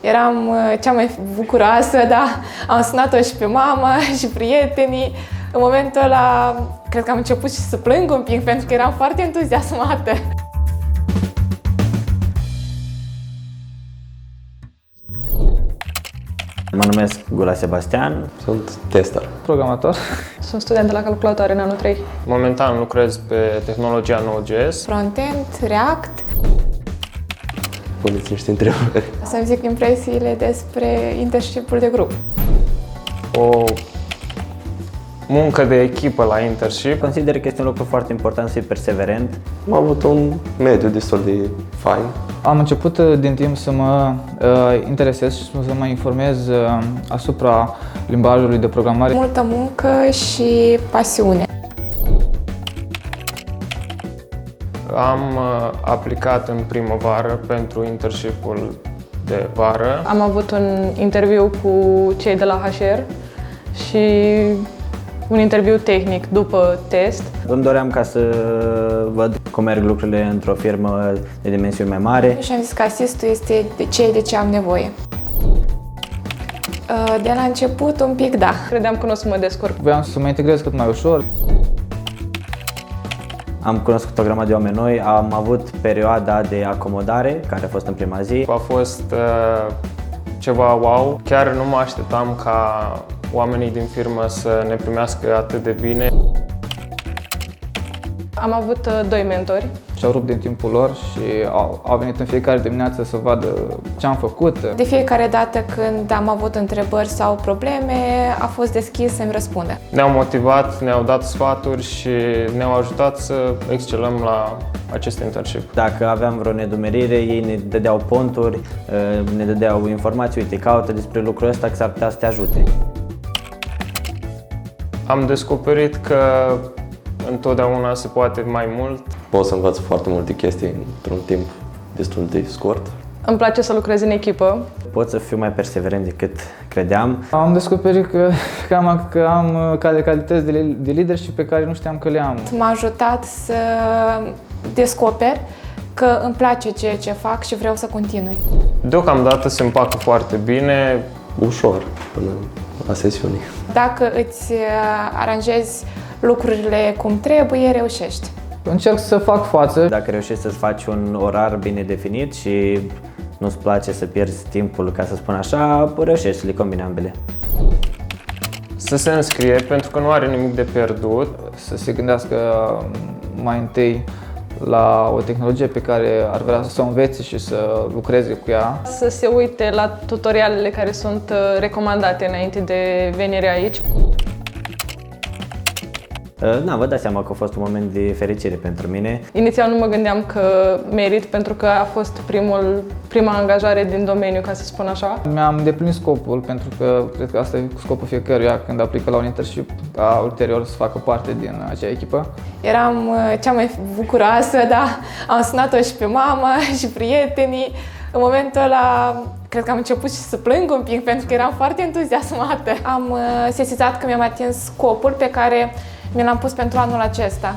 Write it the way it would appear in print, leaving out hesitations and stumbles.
Eram cea mai bucuroasă, da, am sunat-o și pe mama și prietenii. În momentul ăla, cred că am început și să plâng un pic, pentru că eram foarte entuziasmată. Mă numesc Gula Sebastian. Sunt tester. Programator. Sunt student la calculatoare în anul 3. Momentan lucrez pe tehnologia Node.js. Frontend, React. Puneți niște întrebări. Să-mi zic impresiile despre internship-ul de grup. O muncă de echipă la internship. Consider că este un lucru foarte important să fii perseverent. Am avut un mediu destul de fain. Am început din timp să mă interesez și să mă informez asupra limbajului de programare. Multă muncă și pasiune. Am aplicat în primăvară pentru internship-ul de vară. Am avut un interviu cu cei de la HR și un interviu tehnic după test. Îmi doream ca să văd cum merg lucrurile într-o firmă de dimensiuni mai mare. Și am zis că asistul este de ce am nevoie. De la început, un pic da. Credeam că nu o să mă descurc. Voiam să mă integrez cât mai ușor. Am cunoscut o grămadă de oameni noi, am avut perioada de acomodare, care a fost în prima zi. A fost ceva wow. Chiar nu mă așteptam ca oamenii din firmă să ne primească atât de bine. Am avut doi mentori. Și-au rupt din timpul lor și au venit în fiecare dimineață să vadă ce am făcut. De fiecare dată când am avut întrebări sau probleme, a fost deschis să-mi răspundă. Ne-au motivat, ne-au dat sfaturi și ne-au ajutat să excelăm la acest internship. Dacă aveam vreo nedumerire, ei ne dădeau ponturi, ne dădeau informații, uite, caută despre lucrul ăsta, că s-ar putea să te ajute. Am descoperit că întotdeauna se poate mai mult. Pot să învăț foarte multe chestii într-un timp destul de scurt. Îmi place să lucrez în echipă. Pot să fiu mai perseverent decât credeam. Am descoperit că am calități de leadership pe care nu știam că le am. M-a ajutat să descoper că îmi place ceea ce fac și vreau să continui. Deocamdată se împacă foarte bine. Ușor până la sesiune. Dacă îți aranjezi lucrurile cum trebuie, reușești. Încerc să fac față. Dacă reușești să-ți faci un orar bine definit și nu-ți place să pierzi timpul, ca să spun așa, reușești să le combini ambele. Să se înscrie pentru că nu are nimic de pierdut. Să se gândească mai întâi la o tehnologie pe care ar vrea să o învețe și să lucreze cu ea. Să se uite la tutorialele care sunt recomandate înainte de venire aici. Vă dați seama că a fost un moment de fericire pentru mine. Inițial nu mă gândeam că merit, pentru că a fost prima angajare din domeniu, ca să spun așa. Mi-am deplinit scopul, pentru că cred că asta e scopul fiecăruia când aplică la un internship, ca ulterior să facă parte din acea echipă. Eram cea mai bucuroasă, da, am sunat-o și pe mama și prietenii. În momentul ăla, cred că am început și să plâng un pic, pentru că eram foarte entuziasmată. Am sesizat că mi-am atins scopul pe care mi l-am pus pentru anul acesta.